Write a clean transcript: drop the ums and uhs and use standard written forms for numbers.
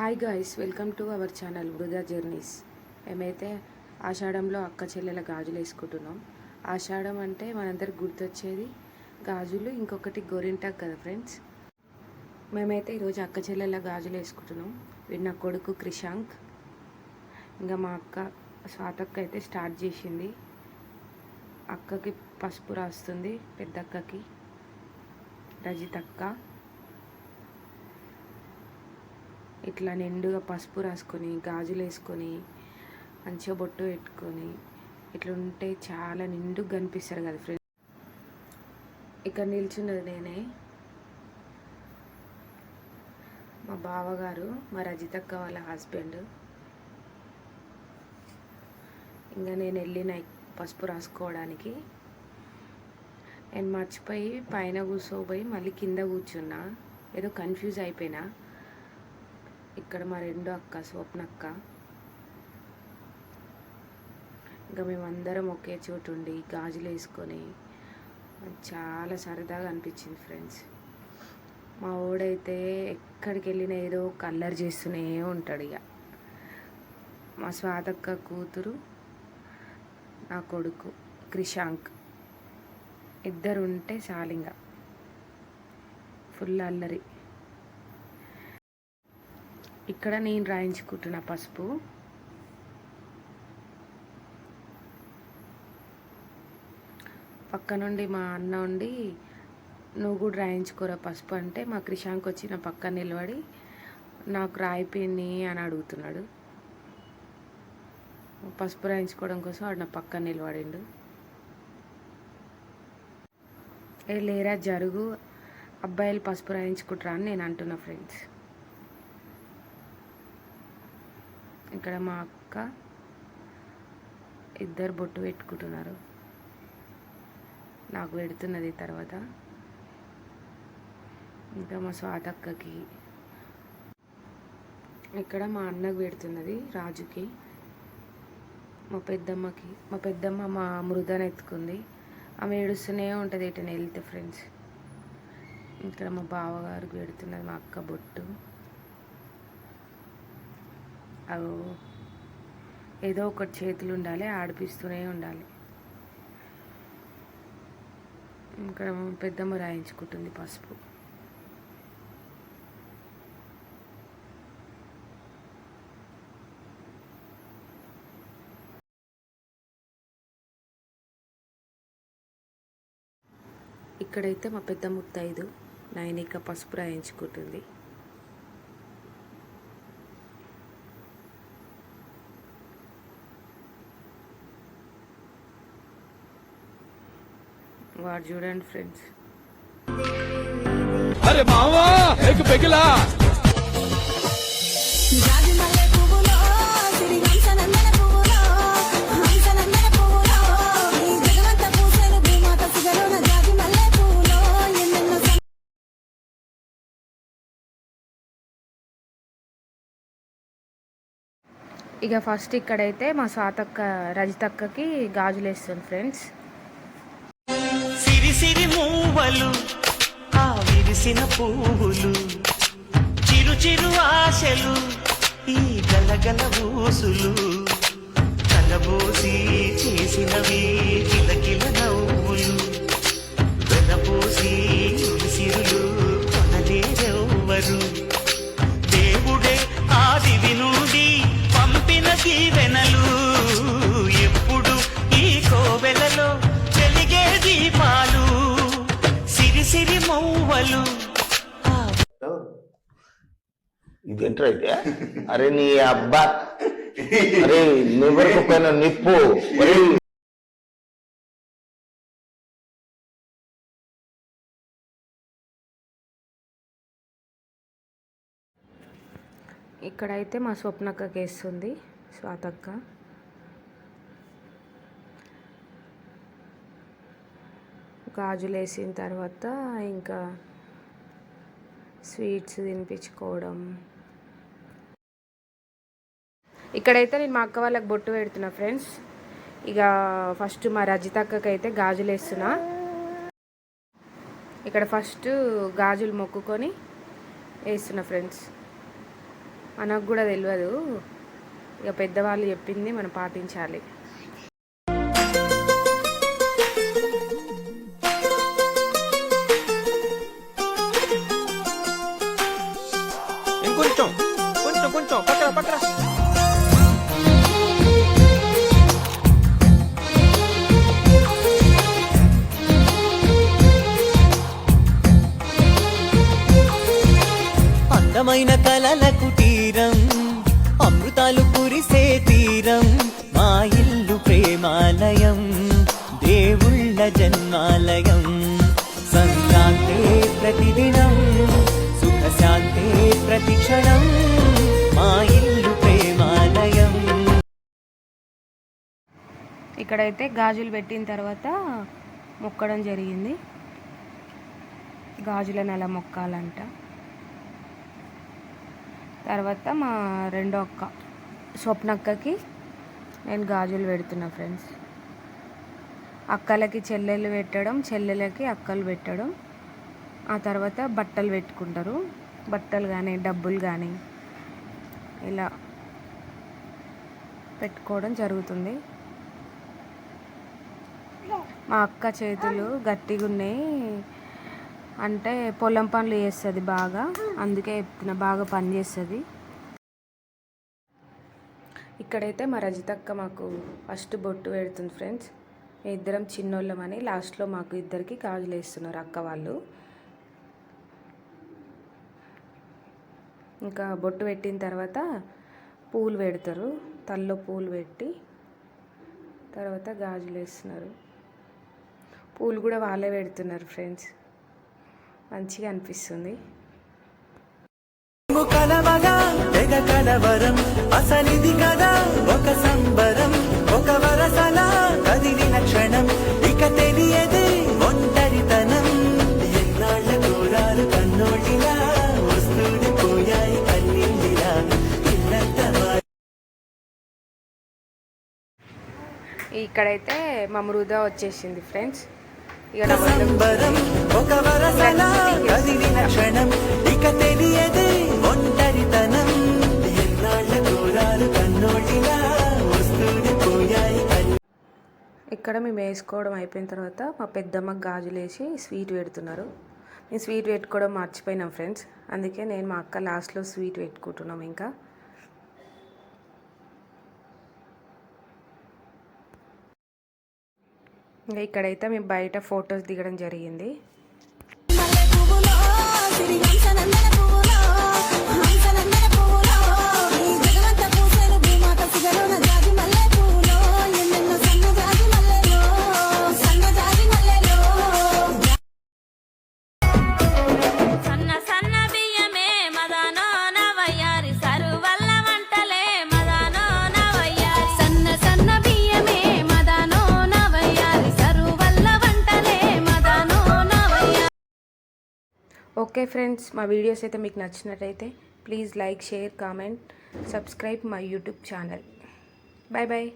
Hi guys, welcome to our channel వృధా journeys. మేమైతే ఆషాఢంలో అక్క చెల్లెల గాజులు వేసుకుంటున్నాం. ఆషాఢం అంటే మనందరికి గుర్తొచ్చేది గాజులు, ఇంకొకటి గోరింటాకు కదా ఫ్రెండ్స్. మేమైతే ఈరోజు అక్క చెల్లెల గాజులు వేసుకుంటున్నాం. వీడు నా కొడుకు క్రిషాంక్. ఇంకా మా అక్క స్వాతక్క అయితే స్టార్ట్ చేసింది. అక్కకి పసుపు రాస్తుంది, పెద్దక్కకి రజితక్క. ఇట్లా నిండుగా పసుపు రాసుకొని గాజులు వేసుకొని మంచిగా బొట్టు పెట్టుకొని ఇట్లా ఉంటే చాలా నిండుగా కనిపిస్తారు కదా ఫ్రెండ్స్. ఇక్కడ నిల్చున్నది నేనే, మా బావగారు, మా రజితక్క వాళ్ళ హస్బెండ్. ఇంకా నేను వెళ్ళిన పసుపు రాసుకోవడానికి. నేను మర్చిపోయి పైన కూర్చోపోయి మళ్ళీ కింద కూర్చున్నా. ఏదో కన్ఫ్యూజ్ అయిపోయినా. ఇక్కడ మా రెండో అక్క స్వప్నక్క. ఇంకా మేమందరం ఒకే చోటు ఉండి గాజులు వేసుకొని చాలా సరదాగా అనిపించింది ఫ్రెండ్స్. మా ఓడైతే ఎక్కడికి వెళ్ళినా ఏదో కల్లర్ చేస్తూనే ఉంటాడు. ఇక మా స్వాతక్క కూతురు, నా కొడుకు క్రిషాంక్ ఇద్దరు ఉంటే చాలింగా ఫుల్ అల్లరి. ఇక్కడ నేను రాయించుకుంటున్నా పసుపు. పక్క నుండి మా అన్న ఉండి నువ్వు కూడా రాయించుకోరా పసుపు అంటే, మా క్రిషాంక్ వచ్చి నా పక్కన నిలబడి నాకు రాయిపోయింది అని అడుగుతున్నాడు. పసుపు రాయించుకోవడం కోసం వాడు నా పక్కన నిలబడిండు. లేరా జరుగు, అబ్బాయిలు పసుపు రాయించుకుంటారా అని నేను అంటున్నా ఫ్రెండ్స్. ఇక్కడ మా అక్క ఇద్దరు బొట్టు పెట్టుకుంటున్నారు, నాకు పెడుతున్నది తర్వాత. ఇంకా మా స్వాతక్కకి, ఇక్కడ మా అన్నకు పెడుతున్నది రాజుకి. మా పెద్దమ్మ మా మృదను ఎత్తుకుంది. ఆమె ఏడుస్తూనే ఉంటుంది ఎటైనా వెళ్తే ఫ్రెండ్స్. ఇక్కడ మా బావగారికి పెడుతున్నది మా అక్క బొట్టు. అవి ఏదో ఒకటి చేతులు ఉండాలి, ఆడిపిస్తూనే ఉండాలి. ఇక్కడ పెద్దమ్మ రాయించుకుంటుంది పసుపు. ఇక్కడైతే మా పెద్ద ముత్తైదు నైనిక పసుపు రాయించుకుంటుంది. వాడు చూడండి ఫ్రెండ్స్. అరే మావా ఏక పెగిలా ఇక ఫస్ట్ ఇక్కడైతే మా స్వాతక్క రజితక్కకి గాజులు వేస్తుంది ఫ్రెండ్స్. సిరి మూవలు ఆ విరిసిన పువ్వులు, చిరు చిరు ఆశలు, ఈ గలగల ఊసులు, కలబోసి చేసినవి కిలకిల నవ్వులు, వెనపోసి సిరులు కొనలేరెవ్వరు. దేవుడే ఆదివి నుండి పంపిన దీవెనలు, ఎప్పుడు ఈ కోవెలలో వెలిగే దీపాలు, సిరి మౌవలు. ఇదేంట్రా అయితే? అరే నీ అబ్బా, అరే నివరకు పైన నిప్పు. ఇక్కడైతే మా స్వప్నక్కకి వేస్తుంది స్వాతక్క. గాజులు వేసిన తర్వాత ఇంకా స్వీట్స్ తినిపించుకోవడం. ఇక్కడైతే నేను మా అక్క వాళ్ళకి బొట్టు పెడుతున్నా ఫ్రెండ్స్. ఇక ఫస్ట్ మా రజితక్కకి అయితే గాజులు వేస్తున్నా. ఇక్కడ ఫస్ట్ గాజులు మొక్కుకొని వేస్తున్నా ఫ్రెండ్స్. మనకు కూడా తెలియదు, ఇక పెద్దవాళ్ళు చెప్పింది మనం పాటించాలి. ఇంకొంచెం కొంచెం కొంచెం పక్కన పక్కన. అందమైన కలల కుటీరం, అమృతాలు కురిసే తీరం, మా ఇల్లు ప్రేమాలయం, దేవుళ్ళ జన్మాలయం. సంక్రాంతే ప్రతిదినం, సుఖశాంతే ప్రతిక్షణం, మా ఇల్లు ప్రేమాలయం. ఇక్కడైతే గాజులు పెట్టిన తర్వాత మొక్కడం జరిగింది. గాజులను అలా మొక్కాలంట. తర్వాత మా రెండో అక్క స్వప్నక్కకి నేను గాజులు పెడుతున్నా ఫ్రెండ్స్. అక్కలకి చెల్లెలు పెట్టడం, చెల్లెలకి అక్కలు పెట్టడం. ఆ తర్వాత బట్టలు పెట్టుకుంటారు. బట్టలు కానీ డబ్బులు కానీ ఇలా పెట్టుకోవడం జరుగుతుంది. మా అక్క చేతులు గట్టిగా ఉన్నాయి, అంటే పొలం పనులు చేస్తుంది బాగా, అందుకే చెప్తున్నా, బాగా పని చేస్తుంది. ఇక్కడైతే మా రజితక్క మాకు ఫస్ట్ బొట్టు పెడుతుంది ఫ్రెండ్స్. ఇద్దరం చిన్నోళ్ళమని లాస్ట్లో మాకు ఇద్దరికి గాజులు వేస్తున్నారు అక్క వాళ్ళు. ఇంకా బొట్టు పెట్టిన తర్వాత పూలు పెడతారు, తల్లో పూలు పెట్టి తర్వాత గాజులు వేస్తున్నారు. పూలు కూడా వాళ్ళే పెడుతున్నారు ఫ్రెండ్స్, మంచిగా అనిపిస్తుంది. కలవగా తెగ కలవరం, అసలిది కదా ఒక సంబరం, ఒక వరసలా కదిలిన క్షణం, ఇక తెలియదే ఒంటరితనం. ఎన్నాళ్ళ దూరాలు కన్నోళ్ళిలా వస్తూనే పోయాయి కన్నీళ్ళిలా, ఇల్లంతా. ఇక్కడైతే మా మృద వచ్చేసింది ఫ్రెండ్స్. ఇక సంబరం ఒక వరసలా కదిలిన క్షణం, ఇక తెలియదే ఒంటరితనం. ఎన్నాళ్ళ దూరాలు కన్నోళ్ళిలా వస్తూనే పోయాయి. ఇక్కడ మేము వేసుకోవడం అయిపోయిన తర్వాత మా పెద్దమ్మకి గాజులు వేసి స్వీట్ పెడుతున్నారు. నేను స్వీట్ పెట్టుకోవడం మర్చిపోయినాం ఫ్రెండ్స్, అందుకే నేను మా అక్క లాస్ట్లో స్వీట్ పెట్టుకుంటున్నాం. ఇంకా ఇక్కడైతే మేము బయట ఫొటోస్ దిగడం జరిగింది. ఓకే ఫ్రెండ్స్, మా వీడియోస్ అయితే మీకు నచ్చినట్టయితే please like, share, comment, subscribe my YouTube channel. Bye bye.